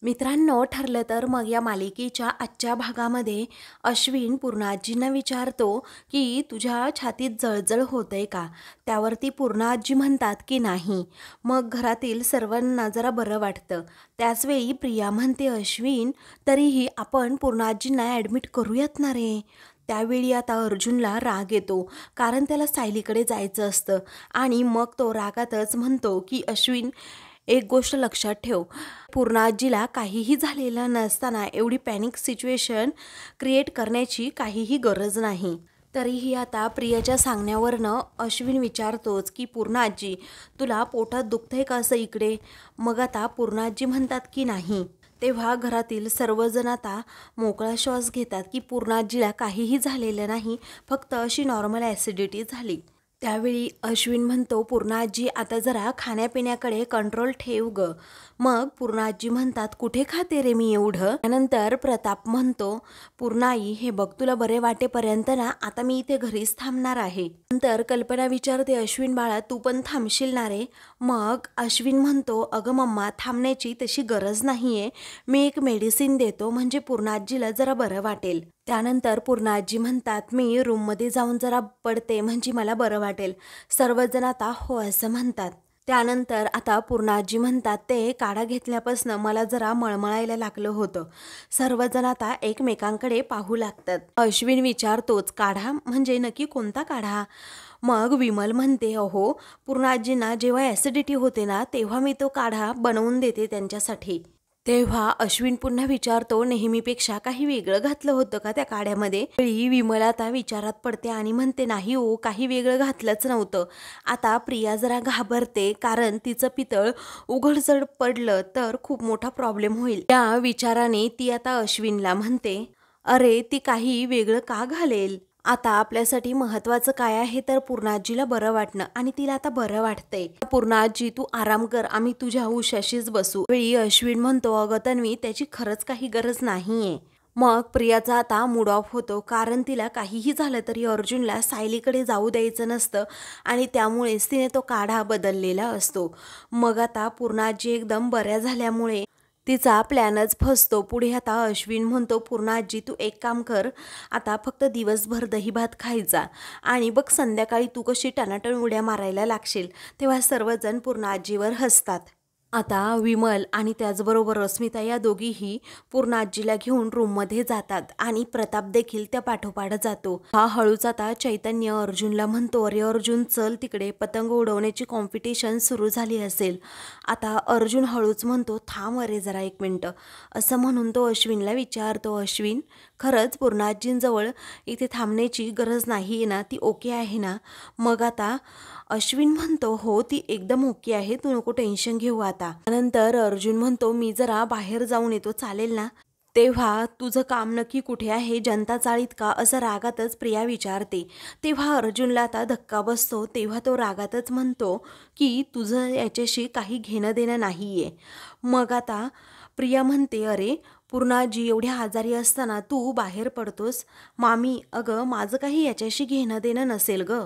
मित्रांनो, ठरलं तर मग या मालिकेच्या आजच्या भागामध्ये अश्विन पूर्णाजींना विचारतो की तुझ्या छातीत जळजळ होतंय का? त्यावरती पूर्णाजी म्हणतात की नाही. मग घरातील सर्वांना जरा बरं वाटतं. त्याचवेळी प्रिया म्हणते, अश्विन तरीही आपण पूर्णाजींना ॲडमिट करूयात ना रे. त्यावेळी आता अर्जुनला राग येतो, कारण त्याला सायलीकडे जायचं असतं आणि मग तो रागातच म्हणतो की अश्विन, एक गोष्ट लक्षात ठेव, पूर्णाजीला काहीही झालेलं नसताना एवढी पॅनिक सिच्युएशन क्रिएट करण्याची काहीही गरज नाही. तरीही आता प्रियाच्या सांगण्यावरनं अश्विन विचारतोच की पूर्णाजी, तुला पोटात दुखतंय का असं इकडे? मग आता पूर्णाजी म्हणतात की नाही. तेव्हा घरातील सर्वजण आता मोकळा श्वास घेतात की पूर्णाजीला काहीही झालेलं नाही, फक्त अशी नॉर्मल ॲसिडिटी झाली. त्यावेळी अश्विन म्हणतो, पूर्णाजी आता जरा खाण्यापिण्याकडे कंट्रोल ठेव ग. मग पूर्णाजी म्हणतात, कुठे खाते रे मी एवढं? त्यानंतर प्रताप म्हणतो, पूर्णाई हे बघ, तुला बरे वाटेपर्यंत ना आता मी इथे घरीच थांबणार आहे. नंतर कल्पना विचारते, अश्विन बाळा तू पण थांबशील ना रे? मग अश्विन म्हणतो, अगं मम्मा, थांबण्याची तशी गरज नाहीये, मी एक मेडिसिन देतो म्हणजे पूर्णाजीला जरा बरं वाटेल. त्यानंतर पूर्णाजी म्हणतात, मी रूममध्ये जाऊन जरा पडते म्हणजे मला बरं वाटेल. सर्वजण आता हो असं म्हणतात. त्यानंतर आता पूर्णाजी म्हणतात, ते काढा घेतल्यापासून मला जरा मळमळायला लागलं होतं. सर्वजण आता एकमेकांकडे पाहू लागतात. अश्विन विचारतोच, काढा म्हणजे नक्की कोणता काढा? मग विमल म्हणते, अहो पूर्णाजींना जेव्हा ॲसिडिटी होते ना तेव्हा मी तो काढा बनवून देते त्यांच्यासाठी. तेव्हा अश्विन पुन्हा विचारतो, नेहमीपेक्षा काही वेगळं घातलं होतं का त्या काढ्यामध्ये? वेळी विमल आता विचारात पडते आणि म्हणते, नाही हो, काही वेगळं घातलंच नव्हतं. आता प्रिया जरा घाबरते, कारण तिचं पितळ उघडजड पडलं तर खूप मोठा प्रॉब्लेम होईल. त्या विचाराने ती आता अश्विनला म्हणते, अरे ती काही वेगळं का घालेल? आता आपल्यासाठी महत्त्वाचं काय आहे तर पूर्णाजीला बरं वाटणं, आणि तिला आता बरं वाटतंय. पूर्णाजी तू आराम कर, आम्ही तुझ्या उशाशीच बसू. वेळी अश्विन म्हणतो, अगं तन्वी, त्याची खरंच काही गरज नाहीये. मग प्रियाचा आता मूड ऑफ होतो, कारण तिला काहीही झालं तरी अर्जुनला सायलीकडे जाऊ द्यायचं नसतं आणि त्यामुळेच तिने तो काढा बदललेला असतो. मग आता पूर्णाजी एकदम बऱ्या झाल्यामुळे तिचा प्लॅनच फसतो. पुढे आता अश्विन म्हणतो, पूर्णाजी तू एक काम कर, आता फक्त दिवसभर दही भात खायचा आणि बघ संध्याकाळी तू कशी टनाटन उड्या मारायला लागशील. तेव्हा सर्वजण पूर्णाजीवर हसतात. आता विमल आणि त्याचबरोबर रश्मिता या दोघीही पूर्णाजीला घेऊन रूममध्ये जातात आणि प्रताप देखील त्या पाठोपाठ जातो. हा हळूच आता चैतन्य अर्जुनला म्हणतो, अरे अर्जुन चल तिकडे, पतंग उडवण्याची कॉम्पिटिशन सुरू झाली असेल. आता अर्जुन हळूच म्हणतो, थांब अरे जरा एक मिनटं. असं म्हणून तो अश्विनला विचारतो, अश्विन खरंच पूर्णाजींजवळ इथे थांबण्याची गरज नाही आहे ना? ती ओके आहे ना? मग आता अश्विन म्हणतो, हो ती एकदम ओके आहे, तू नको टेन्शन घेऊ आता. त्यानंतर अर्जुन म्हणतो, मी जरा बाहेर जाऊन येतो, चालेल ना? तेव्हा तुझं काम नक्की कुठे आहे, जनता चाळीत का? असं रागातच प्रिया विचारते. तेव्हा अर्जुनला आता धक्का बसतो. तेव्हा तो रागातच म्हणतो की तुझं याच्याशी काही घेणं देणं नाहीये. मग आता प्रिया म्हणते, अरे पूर्णाजी एवढ्या आजारी असताना तू बाहेर पडतोस? मामी, अगं माझं काही याच्याशी घेणं देणं नसेल ग,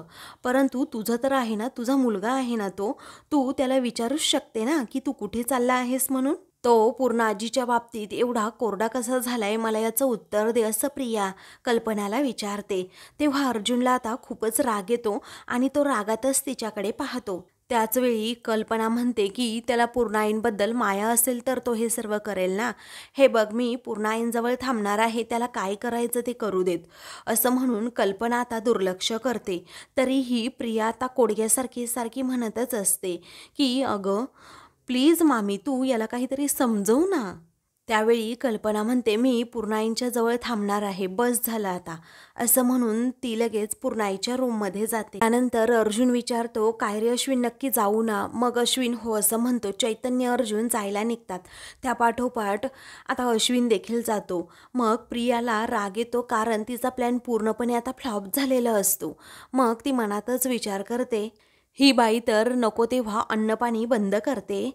परंतु तुझं तर आहे ना, तुझा मुलगा आहे ना, तो तू त्याला विचारूच शकते ना की तू कुठे चालला आहेस म्हणून. तो पूर्णाजीच्या बाबतीत एवढा कोरडा कसा झालाय, मला याचं उत्तर दे, असं प्रिया कल्पनाला विचारते. तेव्हा अर्जुनला आता खूपच राग येतो आणि तो रागातच तिच्याकडे पाहतो. त्याचवेळी कल्पना म्हणते की त्याला पूर्णाईंबद्दल माया असेल तर तो हे सर्व करेल ना. हे बघ, मी पूर्णाईंजवळ थांबणार आहे, त्याला काय करायचं ते करू देत, असं म्हणून कल्पना आता दुर्लक्ष करते. तरीही प्रिया आता कोडग्यासारखी म्हणतच असते की अगं प्लीज मामी, तू याला काहीतरी समजवू ना. त्यावेळी कल्पना म्हणते, मी पूर्णाईंच्या जवळ थांबणार आहे, बस झालं आता, असं म्हणून ती लगेच पूर्णाईच्या रूममध्ये जाते. त्यानंतर अर्जुन विचारतो, काय रे अश्विन, नक्की जाऊ ना? मग अश्विन हो असं म्हणतो. चैतन्य अर्जुन जायला निघतात. त्या पाठोपाठ आता अश्विन देखील जातो. मग प्रियाला राग येतो, कारण तिचा प्लॅन पूर्णपणे आता फ्लॉप झालेला असतो. मग ती मनातच विचार करते, ही बाई तर नको तेव्हा अन्नपाणी बंद करते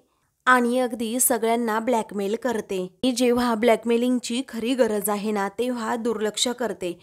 आणि अगदी सगळ्यांना ब्लॅकमेल करते. आणि जेव्हा ब्लॅकमेलिंगची खरी गरज आहे ना, तेव्हा दुर्लक्ष करते.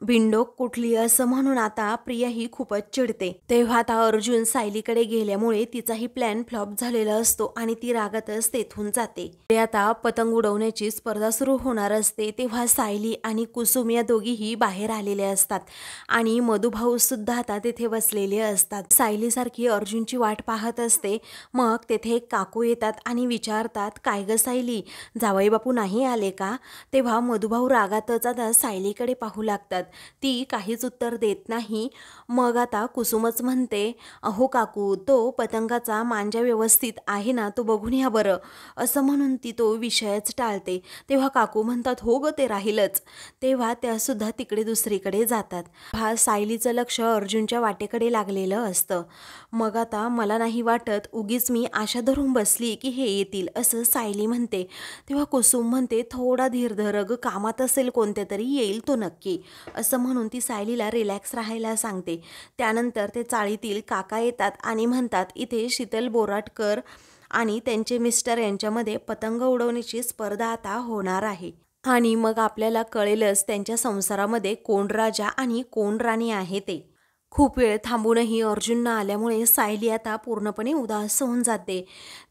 बिनडोक कुठली असं म्हणून आता प्रिया ही खूपच चिडते. तेव्हा आता अर्जुन सायलीकडे गेल्यामुळे तिचाही प्लॅन फ्लॉप झालेला असतो आणि ती रागातच तेथून जाते. ते आता पतंग उडवण्याची स्पर्धा सुरू होणार असते. तेव्हा सायली आणि कुसुम या दोघीही बाहेर आलेल्या असतात आणि मधुभाऊ सुद्धा आता तेथे बसलेले असतात. सायलीसारखी अर्जुनची वाट पाहत असते. मग तेथे एक काकू येतात आणि विचारतात, काय ग सायली, जावई बापू नाही आले का? तेव्हा मधुभाऊ रागातच आता सायलीकडे पाहू लागतात. ती काहीच उत्तर देत नाही. मग आता कुसुमच म्हणते, अहो काकू, तो पतंगाचा मांजा व्यवस्थित आहे ना, तो बघून या बरं, असं म्हणून ती तो विषयच टाळते. तेव्हा काकू म्हणतात, हो ग, ते राहीलच. तेव्हा त्यासुद्धा तिकडे दुसरीकडे जातात. हा सायलीचं लक्ष अर्जुनच्या वाटेकडे लागलेलं असतं. मग आता मला नाही वाटत, उगीच मी आशा धरून बसली की हे येतील, असं सायली म्हणते. तेव्हा कुसुम म्हणते, थोडा धीर धर ग, कामात असेल कोणत्या तरी, येईल तो नक्की, असं म्हणून ती सायलीला रिलॅक्स राहायला सांगते. त्यानंतर ते चाळीतील काका येतात आणि म्हणतात, इथे शीतल बोराटकर आणि त्यांचे मिस्टर यांच्यामध्ये पतंग उडवण्याची स्पर्धा आता होणार आहे आणि मग आपल्याला कळेलच त्यांच्या संसारामध्ये कोण राजा आणि कोण राणी आहे ते. खूप वेळ थांबूनही अर्जुन न आल्यामुळे सायली आता पूर्णपणे उदास होऊन जाते.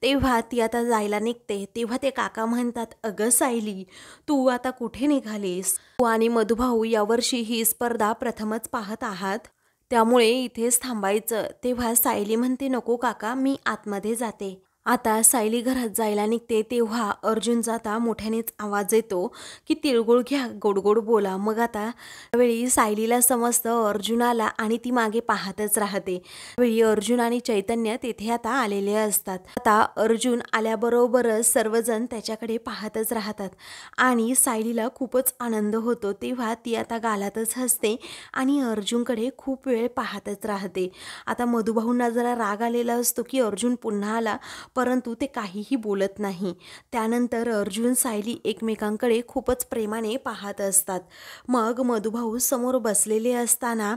तेव्हा ती आता जायला निघते. तेव्हा ते काका म्हणतात, अगं सायली, तू आता कुठे निघालीस? तू आणि मधुभाऊ यावर्षी ही स्पर्धा प्रथमच पाहत आहात, त्यामुळे इथेच थांबायचं. तेव्हा सायली म्हणते, नको काका, मी आतमध्ये जाते. आता सायली घरात जायला निघते. तेव्हा अर्जुनचा आता मोठ्यानेच आवाज येतो की तिळगुळ घ्या, गोड गोड बोला. मग आता त्यावेळी सायलीला समजतं अर्जुन आला आणि ती मागे पाहतच राहते. त्यावेळी अर्जुन आणि चैतन्य तेथे आता आलेले असतात. आता अर्जुन आल्याबरोबरच सर्वजण त्याच्याकडे पाहतच राहतात आणि सायलीला खूपच आनंद होतो. तेव्हा ती आता गालातच हसते आणि अर्जुनकडे खूप वेळ पाहतच राहते. आता मधुभाऊंना जरा राग आलेला असतो की अर्जुन पुन्हा आला, परंतु ते काहीही बोलत नाही. त्यानंतर अर्जुन सायली एकमेकांकडे खूपच प्रेमाने पाहत असतात. मग मधुभाऊ समोर बसलेले असताना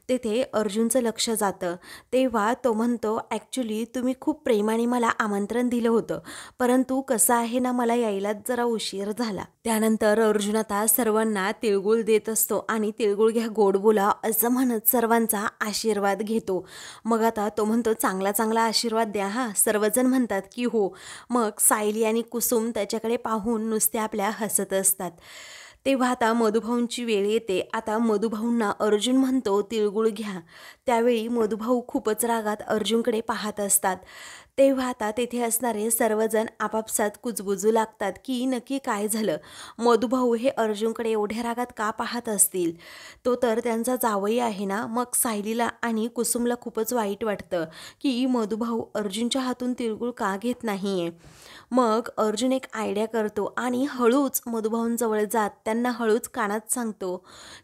तेथे अर्जुनचं लक्ष जातं. तेव्हा तो म्हणतो, ॲक्च्युली तुम्ही खूप प्रेमाने मला आमंत्रण दिलं होतं, परंतु कसं आहे ना, मला यायलाच जरा उशीर झाला. त्यानंतर अर्जुन आता सर्वांना तिळगुळ देत असतो आणि तिळगुळ घ्या, गोड बोला, असं म्हणत सर्वांचा आशीर्वाद घेतो. मग आता तो म्हणतो, चांगला चांगला आशीर्वाद द्या हा. सर्वजण म्हणतात की हो. मग सायली आणि कुसुम त्याच्याकडे पाहून नुसते आपल्या हसत असतात. तेव्हा आता मधुभाऊंची वेळ येते. आता मधुभाऊंना अर्जुन म्हणतो, तिळगुळ घ्या. त्यावेळी मधुभाऊ खूपच रागात अर्जुनकडे पाहत असतात. तेव्हा आता तेथे असणारे सर्वजण आपापसात कुजबुजू लागतात की नक्की काय झालं. मधुभाऊ हे अर्जुनकडे एवढ्या रागात का पाहत असतील? तो तर त्यांचा जावई आहे ना. मग सायलीला आणि कुसुमला खूपच वाईट वाटतं की मधुभाऊ अर्जुनच्या हातून तिळगुळ का घेत नाहीये. मग अर्जुन एक आयडिया करतो आणि हळूच मधुभाऊंजवळ जात त्यांना हळूच कानात सांगतो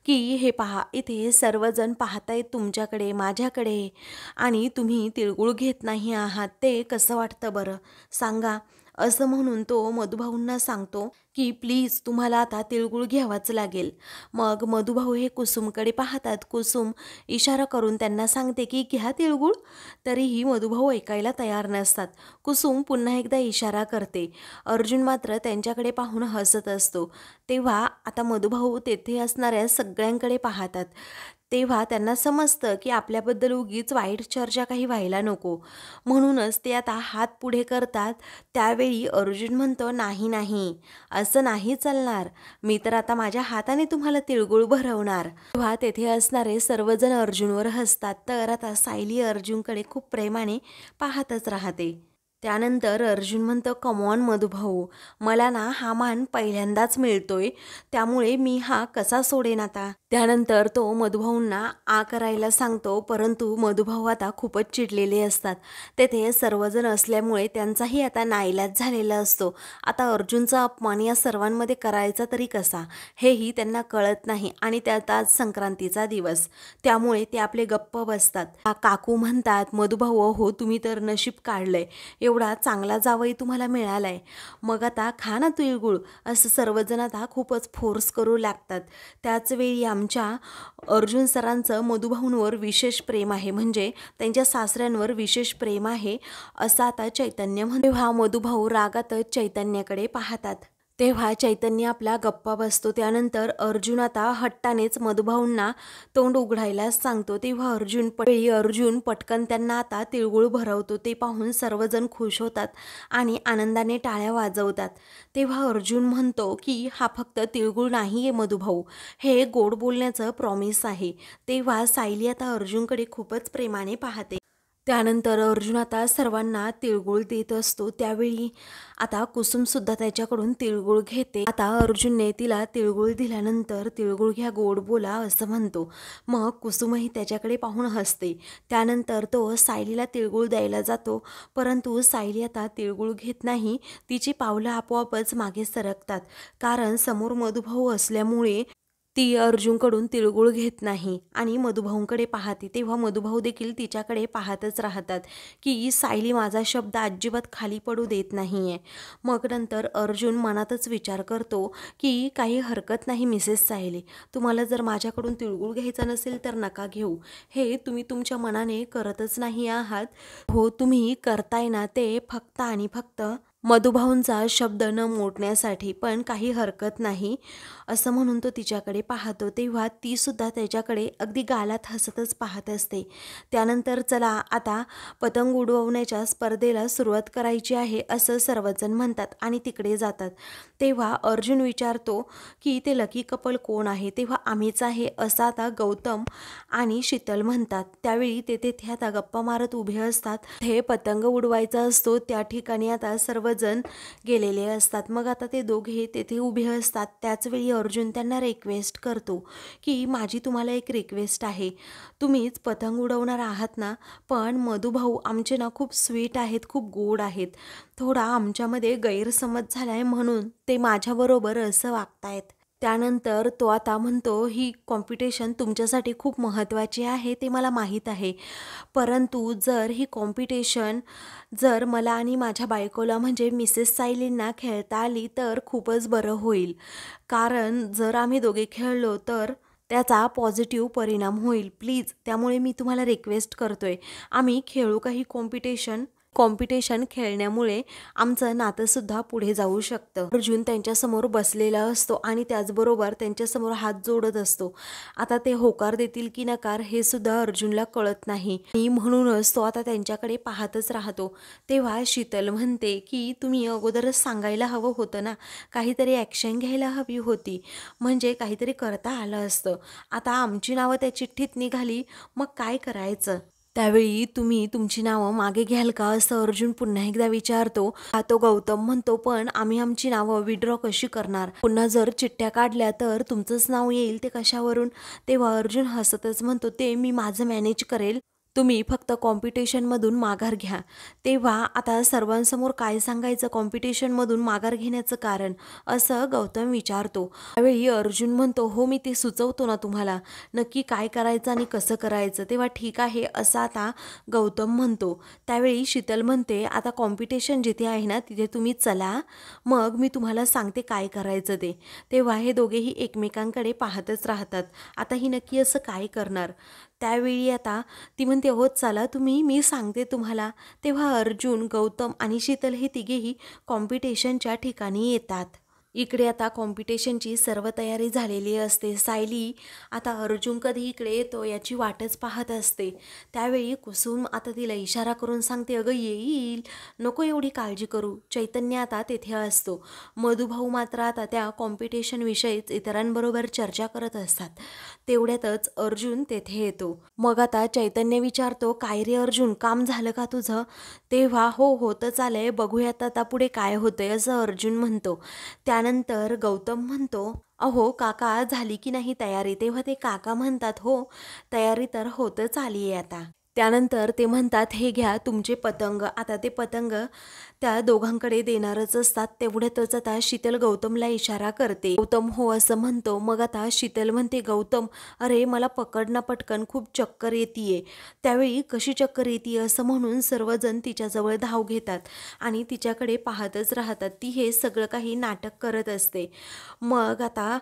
की हे पहा, इथे सर्वजण पाहतायत तुमच्याकडे, माझ्याकडे, आणि तुम्ही तिळगुळ घेत नाही आहात. ते कसं वाटतं बरं, सांगा. असं म्हणून तो मधुभाऊंना सांगतो की प्लीज तुम्हाला आता तिळगुळ घ्यावाच लागेल. मग मधुभाऊ हे कुसुमकडे पाहतात. कुसुम इशारा करून त्यांना सांगते की घ्या तिळगुळ. तरीही मधुभाऊ ऐकायला तयार नसतात. कुसुम पुन्हा एकदा इशारा करते. अर्जुन मात्र त्यांच्याकडे पाहून हसत असतो. तेव्हा आता मधुभाऊ तेथे असणाऱ्या सगळ्यांकडे पाहतात. तेव्हा त्यांना समजतं की आपल्याबद्दल उगीच वाईट चर्चा काही व्हायला नको, म्हणूनच ते आता हात पुढे करतात. त्यावेळी अर्जुन म्हणतो, नाही नाही, असं नाही चालणार, मी तर आता माझ्या हाताने तुम्हाला तिळगुळ भरवणार. तेव्हा तेथे असणारे सर्वजण अर्जुनवर हसतात. तर आता सायली अर्जुनकडे खूप प्रेमाने पाहतच राहते. त्यानंतर अर्जुन म्हणतो, कमॉन मधुभाऊ, मला ना हा मान पहिल्यांदाच मिळतोय, त्यामुळे मी हा कसा सोडेन आता. त्यानंतर तो मधुभाऊंना आ करायला सांगतो, परंतु मधुभाऊ आता खूपच चिडलेले असतात. तेथे सर्वजण असल्यामुळे त्यांचाही आता नाईलाज झालेला असतो. आता अर्जुनचा अपमान या सर्वांमध्ये करायचा तरी कसा, हेही त्यांना कळत नाही आणि त्यात आज संक्रांतीचा दिवस, त्यामुळे ते आपले गप्प बसतात. काकू म्हणतात, मधुभाऊ हो, तुम्ही तर नशीब काढलंय, एवढा चांगला जावई तुम्हाला मिळालाय, मग आता खा ना तिळगुळ, असं सर्वजण आता खूपच फोर्स करू लागतात. त्याच वेळी आमच्या अर्जुन सरांचं मधुभाऊंवर विशेष प्रेम आहे, म्हणजे त्यांच्या सासऱ्यांवर विशेष प्रेम आहे असं आता चैतन्य म्हणतो. तेव्हा मधुभाऊ रागातच चैतन्याकडे पाहतात. तेव्हा चैतन्य आपला गप्पा बसतो. त्यानंतर अर्जुन आता हट्टानेच मधुभाऊंना तोंड उघडायला सांगतो. तेव्हा अर्जुन पटकन त्यांना आता तिळगुळ भरवतो. ते पाहून सर्वजण खुश होतात आणि आनंदाने टाळ्या वाजवतात. तेव्हा अर्जुन म्हणतो की हा फक्त तिळगुळ नाही आहे मधुभाऊ, हे गोड बोलण्याचं प्रॉमिस आहे. तेव्हा सायली आता अर्जुनकडे खूपच प्रेमाने पाहते. त्यानंतर अर्जुन आता सर्वांना तिळगुळ देत असतो. त्यावेळी आता कुसुमसुद्धा त्याच्याकडून तिळगुळ घेते. आता अर्जुनने तिला तिळगुळ दिल्यानंतर तिळगुळ घ्या, गोड बोला असं म्हणतो. मग कुसुमही त्याच्याकडे पाहून हसते. त्यानंतर तो सायलीला तिळगुळ द्यायला जातो, परंतु सायली आता तिळगुळ घेत नाही. तिची पावलं आपोआपच मागे सरकतात, कारण समोर मधुभाऊ असल्यामुळे ती अर्जुनकडून तिळगुळ घेत नाही आणि मधुभाऊंकडे पाहते. तेव्हा मधुभाऊ देखील तिच्याकडे पाहतच राहतात की सायली माझा शब्द अजिबात खाली पडू देत नाहीये. मग नंतर अर्जुन मनातच विचार करतो की काही हरकत नाही मिसेस सायली, तुम्हाला जर माझ्याकडून तिळगुळ घ्यायचा नसेल तर नका घेऊ. हे तुम्ही तुमच्या मनाने करतच नाही आहात. हो, तुम्ही करताय ना ते फक्त आणि फक्त मधुभाऊंचा शब्द न मोडण्यासाठी, पण काही हरकत नाही असं म्हणून तो तिच्याकडे पाहतो. तेव्हा ती सुद्धा त्याच्याकडे अगदी गालात हसतच पाहत असते. त्यानंतर चला आता पतंग उडवण्याच्या स्पर्धेला सुरुवात करायची आहे असं सर्वजण म्हणतात आणि तिकडे जातात. तेव्हा अर्जुन विचारतो की ते लकी कपल कोण आहे. तेव्हा आम्हीच आहे असं आता गौतम आणि शीतल म्हणतात. त्यावेळी ते तिथे आता गप्पा मारत उभे असतात. हे पतंग उडवायचा असतो त्या ठिकाणी आता सर्वजण गेलेले असतात. मग आता ते दोघे तेथे उभे असतात. त्याचवेळी अर्जुन त्यांना रिक्वेस्ट करतो की माझी तुम्हाला एक रिक्वेस्ट आहे, तुम्हीच पतंग उडवणार आहात ना, पण मधुभाऊ आमचे ना खूप स्वीट आहेत, खूप गोड आहेत. थोडा आमच्यामध्ये गैरसमज झालाय म्हणून ते माझ्याबरोबर असं वागतायत. त्यानंतर तो आता म्हणतो ही कॉम्पिटिशन तुमच्यासाठी खूप महत्त्वाची आहे ते मला माहीत आहे, परंतु जर ही कॉम्पिटिशन जर मला आणि माझ्या बायकोला म्हणजे मिसेस सायलींना खेळता आली तर खूपच बरं होईल. कारण जर आम्ही दोघे खेळलो तर त्याचा पॉझिटिव्ह परिणाम होईल. प्लीज, त्यामुळे मी तुम्हाला रिक्वेस्ट करतोय, आम्ही खेळू काही कॉम्पिटिशन खेळण्यामुळे आमचं नातंसुद्धा पुढे जाऊ शकतं. अर्जुन त्यांच्यासमोर बसलेला असतो आणि त्याचबरोबर त्यांच्यासमोर हात जोडत असतो. आता ते होकार देतील की नकार हे सुद्धा अर्जुनला कळत नाही आणि म्हणूनच तो आता त्यांच्याकडे पाहतच राहतो. तेव्हा शीतल म्हणते की तुम्ही अगोदरच सांगायला हवं होतं ना, काहीतरी ॲक्शन घ्यायला हवी होती, म्हणजे काहीतरी करता आलं असतं. आता आमची नावं त्या चिठ्ठीत निघाली, मग काय करायचं. त्यावेळी तुम्ही तुमची नावं मागे घ्याल का असं अर्जुन पुन्हा एकदा विचारतो. तो गौतम म्हणतो पण आम्ही आमची नावं विड्रॉ कशी करणार, पुन्हा जर चिठ्ठ्या काढल्या तर तुमचंच नाव येईल, ते कशावरून. तेव्हा अर्जुन हसतच म्हणतो ते मी माझं मॅनेज करेल, तुम्ही फक्त कॉम्पिटिशनमधून माघार घ्या. तेव्हा आता सर्वांसमोर काय सांगायचं कॉम्पिटिशनमधून माघार घेण्याचं कारण असं गौतम विचारतो. त्यावेळी अर्जुन म्हणतो हो मी ते सुचवतो ना तुम्हाला, नक्की काय करायचं आणि कसं करायचं. तेव्हा ठीक आहे असं आता गौतम म्हणतो. त्यावेळी शीतल म्हणते आता कॉम्पिटिशन जिथे आहे ना तिथे तुम्ही चला, मग मी तुम्हाला सांगते काय करायचं ते. तेव्हा हे दोघेही एकमेकांकडे पाहतच राहतात. आता ही नक्की असं काय करणार. त्यावेळी आता ती म्हणते हो चला तुम्ही, मी सांगते तुम्हाला. तेव्हा अर्जुन, गौतम आणि शीतल हे तिघेही कॉम्पिटिशनच्या ठिकाणी येतात. इकडे आता कॉम्पिटिशनची सर्व तयारी झालेली असते. सायली आता अर्जुन कधी इकडे येतो याची वाटच पाहत असते. त्यावेळी कुसुम आता तिला इशारा करून सांगते अगं येईल, नको एवढी काळजी करू. चैतन्य आता तेथे असतो. मधुभाऊ मात्र आता त्या कॉम्पिटिशनविषयीच इतरांबरोबर चर्चा करत असतात. तेवढ्यातच अर्जुन तेथे येतो. मग आता चैतन्य विचारतो काय रे अर्जुन, काम झालं का तुझं. तेव्हा हो होतच आलंय, बघूयात आता पुढे काय होतंय असं अर्जुन म्हणतो. त्यानंतर गौतम म्हणतो अहो काका झाली की नाही तयारी. तेव्हा ते काका म्हणतात हो तयारी तर होतच आली आहे आता. त्यानंतर ते म्हणतात हे घ्या तुमचे पतंग. आता ते पतंग त्या दोघांकडे देणारच असतात. तेवढ्यातच आता शीतल गौतमला इशारा करते. गौतम हो असं म्हणतो. मग आता शीतल म्हणते, गौतम अरे मला पकड ना पटकन, खूप चक्कर येतीये. त्यावेळी कशी चक्कर येते असं म्हणून सर्वजण तिच्याजवळ धाव घेतात आणि तिच्याकडे पाहतच राहतात. ती हे सगळं काही नाटक करत असते. मग आता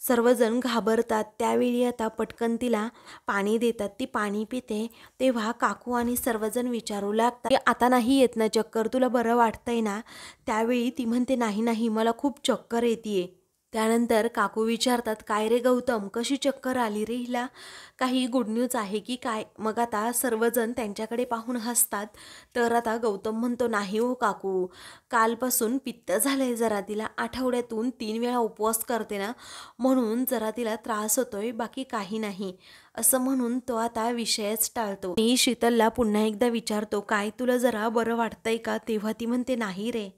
सर्वजण घाबरतात. त्यावेळी आता पटकन तिला पाणी देतात. ती पाणी पिते. तेव्हा काकू आणि सर्वजण विचारू लागतात, आता नाही येत ना चक्कर, तुला बरं वाटतंय ना? त्यावेळी ती म्हणते, नाही नाही मला खूप चक्कर येते. त्यानंतर काकू विचारतात, काय रे गौतम, कशी चक्कर आली रे हिला? काही गुड न्यूज आहे की काय? मग आता सर्वजण त्यांच्याकडे पाहून हसतात. तर आता गौतम म्हणतो, नाही हो काकू, कालपासून पित्त झालंय जरा तिला. आठवड्यातून 3 वेळा उपवास करते ना, म्हणून जरा तिला त्रास होतोय, बाकी काही नाही. असं म्हणून तो आता विषयच टाळतो. मी शीतलला पुन्हा एकदा विचारतो, काय तुला जरा बरं वाटतंय का? तेव्हा ती म्हणते, नाही रे.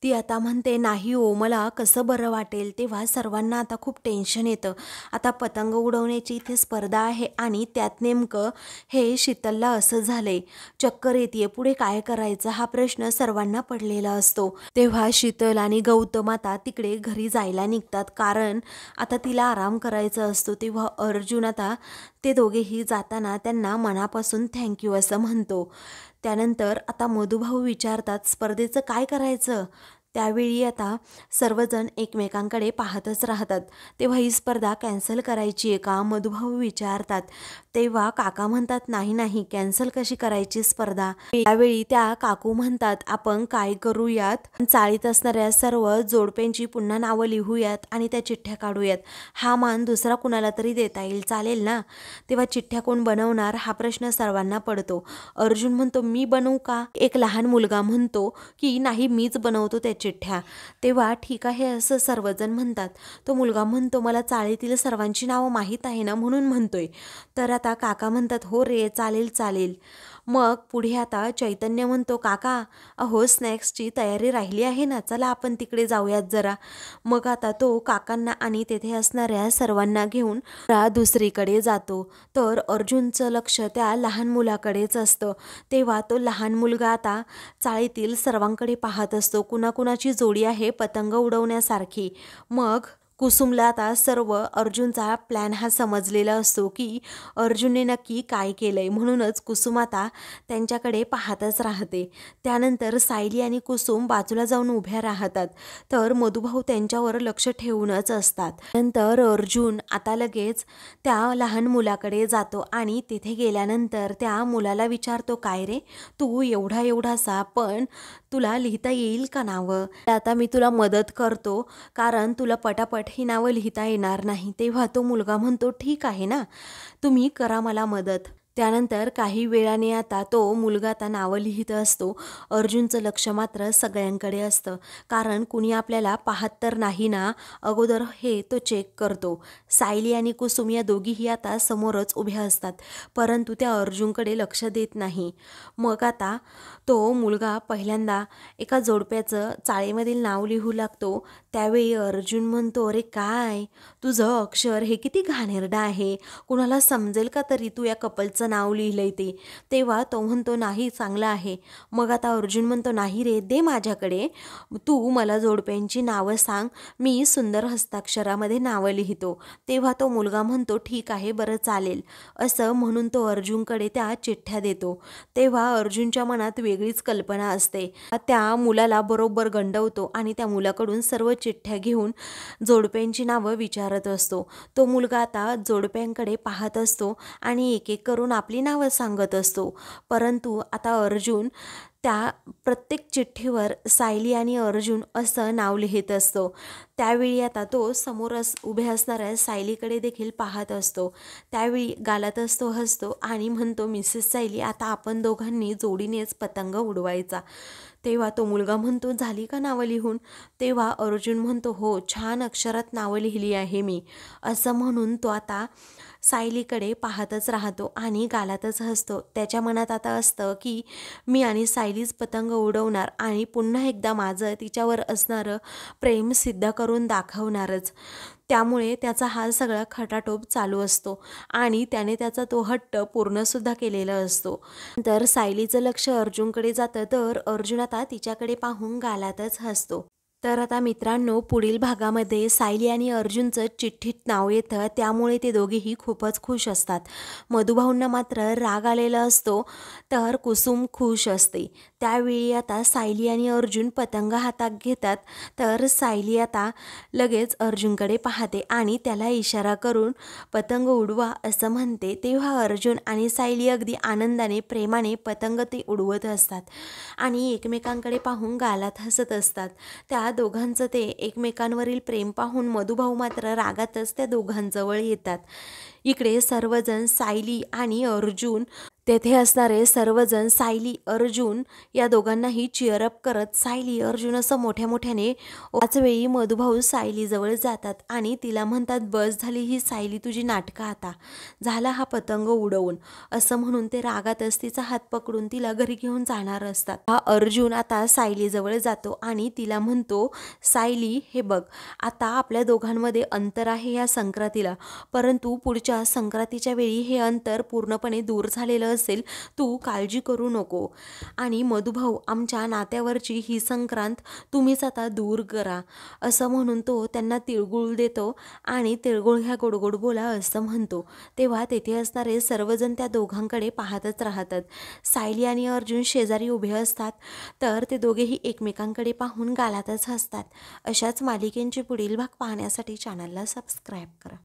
ती आता म्हणते, नाही हो, मला कसं बरं वाटेल? तेव्हा सर्वांना आता खूप टेन्शन येतं. आता पतंग उडवण्याची इथे स्पर्धा आहे आणि त्यात नेमकं हे शीतलला असं झालंय, चक्कर येते. पुढे काय करायचं हा प्रश्न सर्वांना पडलेला असतो. तेव्हा शीतल आणि गौतम आता तिकडे घरी जायला निघतात, कारण आता तिला आराम करायचा असतो. तेव्हा अर्जुन आता ते दोघेही जाताना त्यांना मनापासून थँक्यू असं म्हणतो. त्यानंतर आता मधुभाऊ विचारतात, स्पर्धेचं काय करायचं? त्यावेळी आता सर्वजण एकमेकांकडे पाहतच राहतात. तेव्हा ही स्पर्धा कॅन्सल करायची आहे का? मधुभाऊ विचारतात. तेव्हा काका म्हणतात, नाही नाही, कॅन्सल कशी करायची स्पर्धा? त्यावेळी त्या काकू म्हणतात, आपण काय करूयात, चाळीत असणाऱ्या सर्व जोडप्यांची पुन्हा नावं लिहूयात आणि त्या चिठ्ठ्या काढूयात. हा मान दुसरा कुणाला तरी देता येईल, चालेल ना? तेव्हा चिठ्ठ्या कोण बनवणार हा प्रश्न सर्वांना पडतो. अर्जुन म्हणतो, मी बनवू का? एक लहान मुलगा म्हणतो की नाही, मीच बनवतो त्या चिठ्ठ्या. तेव्हा ठीक आहे असं सर्वजण म्हणतात. तो मुलगा म्हणतो, मला चाळीतील सर्वांची नावं माहीत आहे ना, म्हणून म्हणतोय. तर आता काका म्हणतात, हो रे, चालेल चालेल. मग पुढे आता चैतन्य म्हणतो, काका अहो स्नॅक्सची तयारी राहिली आहे ना, चला आपण तिकडे जाऊयात जरा. मग आता तो काकांना आणि तेथे असणाऱ्या सर्वांना घेऊन दुसरीकडे जातो. तर अर्जुनचं लक्ष त्या लहान मुलाकडेच असतं. तेव्हा तो लहान मुलगा आता चाळीतील सर्वांकडे पाहत असतो, कुणाकुणाची जोडी आहे पतंग उडवण्यासारखी. मग कुसुमला आता सर्व अर्जुनचा प्लॅन हा समजलेला असतो की अर्जुनने नक्की काय केलंय, म्हणूनच कुसुम आता त्यांच्याकडे पाहतच राहते. त्यानंतर सायली आणि कुसुम बाजूला जाऊन उभ्या राहतात. तर मधुभाऊ त्यांच्यावर लक्ष ठेवूनच असतात. नंतर अर्जुन आता लगेच त्या लहान मुलाकडे जातो आणि तिथे गेल्यानंतर त्या मुलाला विचारतो, काय रे, तू एवढासा पण तुला लिहिता येईल का नावं? आता मी तुला मदत करतो, कारण तुला पटापट ही नावं लिहिता येणार नाही. तेव्हा तो मुलगा म्हणतो, ठीक आहे ना, तुम्ही करा मला मदत. त्यानंतर काही वेळाने आता तो मुलगा आता नावं लिहित असतो. अर्जुनचं लक्ष मात्र सगळ्यांकडे असतं, कारण कुणी आपल्याला पाहत तर नाही ना, अगोदर हे तो चेक करतो. सायली आणि कुसुम या दोघीही आता समोरच उभ्या असतात, परंतु त्या अर्जुनकडे लक्ष देत नाही. मग आता तो मुलगा पहिल्यांदा एका जोडप्याचं चाळीमधील नाव लिहू लागतो. त्यावेळी अर्जुन म्हणतो, अरे काय तुझं अक्षर हे किती घाणेरडं आहे, कुणाला समजेल का तरी तू या कपलचं नाव लिहिलंय ते? तेव्हा तो म्हणतो, नाही चांगलं आहे. मग आता अर्जुन म्हणतो, नाही रे, दे माझ्याकडे, तू मला जोडप्यांची नावं सांग, मी सुंदर हस्ताक्षरामध्ये नावं लिहितो. तेव्हा तो मुलगा म्हणतो, ठीक आहे, बरं चालेल. असं म्हणून तो अर्जुनकडे त्या चिठ्ठ्या देतो. तेव्हा अर्जुनच्या मनात वेगळीच कल्पना असते. त्या मुलाला बरोबर गंडवतो आणि त्या मुलाकडून सर्व चिठ्ठ्या घेऊन जोडप्यांची नावं विचारत असतो. तो मुलगा आता जोडप्यांकडे पाहत असतो आणि एक एक करून आपली नावं सांगत असतो. परंतु आता अर्जुन त्या प्रत्येक चिठ्ठीवर सायली आणि अर्जुन असं नाव लिहित असतो. त्यावेळी आता तो समोरच उभे असणाऱ्या सायलीकडे देखील पाहत असतो. त्यावेळी गालात असतो, हसतो आणि म्हणतो, मिसेस सायली, आता आपण दोघांनी जोडीनेच पतंग उडवायचा. तेव्हा तो मुलगा म्हणतो, झाली का नावं लिहून? तेव्हा अर्जुन म्हणतो, हो, छान अक्षरात नावं लिहिली आहे मी. असं म्हणून तो आता सायलीकडे पाहतच राहतो आणि गालातच हसतो. त्याच्या मनात आता असतं की मी आणि सायलीच पतंग उडवणार आणि पुन्हा एकदा माझं तिच्यावर असणारं प्रेम सिद्ध करून दाखवणारच. त्यामुळे त्याचा हा सगळा खटाटोप चालू असतो आणि त्याने त्याचा तो हट्ट पूर्णसुद्धा केलेला असतो. तर सायलीचं लक्ष अर्जुनकडे जातं, तर अर्जुन आता तिच्याकडे पाहून गालातच हसतो. तर आता मित्रांनो, पुढील भागामध्ये सायली आणि अर्जुनचं चिठ्ठीत नाव येतं, त्यामुळे ते दोघेही खूपच खुश असतात. मधुभाऊंना मात्र राग आलेला असतो, तर कुसुम खुश असते. त्यावेळी आता सायली आणि अर्जुन पतंग हातात घेतात. तर सायली आता लगेच अर्जुनकडे पाहते आणि त्याला इशारा करून पतंग उडवा असं म्हणते. तेव्हा अर्जुन आणि सायली अगदी आनंदाने प्रेमाने पतंग ते उडवत असतात आणि एकमेकांकडे पाहून गालात हसत असतात. त्या दोघांचं ते एकमेकांवरील प्रेम पाहून मधुभाऊ मात्र रागातच त्या दोघांजवळ येतात. इकडे सर्वजण सायली आणि अर्जुन तेथे असणारे सर्वजण सायली अर्जुन या दोघांनाही चिअरअप करत सायली अर्जुन असं मोठ्या मोठ्याने याचवेळी मधुभाऊ सायलीजवळ जातात आणि तिला म्हणतात, बस झाली ही सायली तुझी नाटकं, आता झाला हा पतंग उडवून, असं म्हणून ते रागातच तिचा हात पकडून तिला घरी घेऊन जाणार असतात. हा अर्जुन आता सायलीजवळ जातो आणि तिला म्हणतो, सायली हे बघ, आता आपल्या दोघांमध्ये अंतर आहे या संक्रांतीला, परंतु पुढच्या संक्रांतीच्या वेळी हे अंतर पूर्णपणे दूर झालेलं असेल, तू काळजी करू नको. आणि मधुभाऊ, आमच्या नात्यावरची ही संक्रांत तुम्हीच आता दूर करा, असं म्हणून तो त्यांना तिळगुळ देतो आणि तिळगुळ ह्या गोड गोड बोला असं म्हणतो. तेव्हा तेथे असणारे सर्वजण त्या दोघांकडे पाहतच राहतात. सायली आणि अर्जुन शेजारी उभे असतात, तर ते दोघेही एकमेकांकडे पाहून गालातच हसतात. अशाच मालिकेंचे पुढील भाग पाहण्यासाठी चॅनलला सबस्क्राईब करा.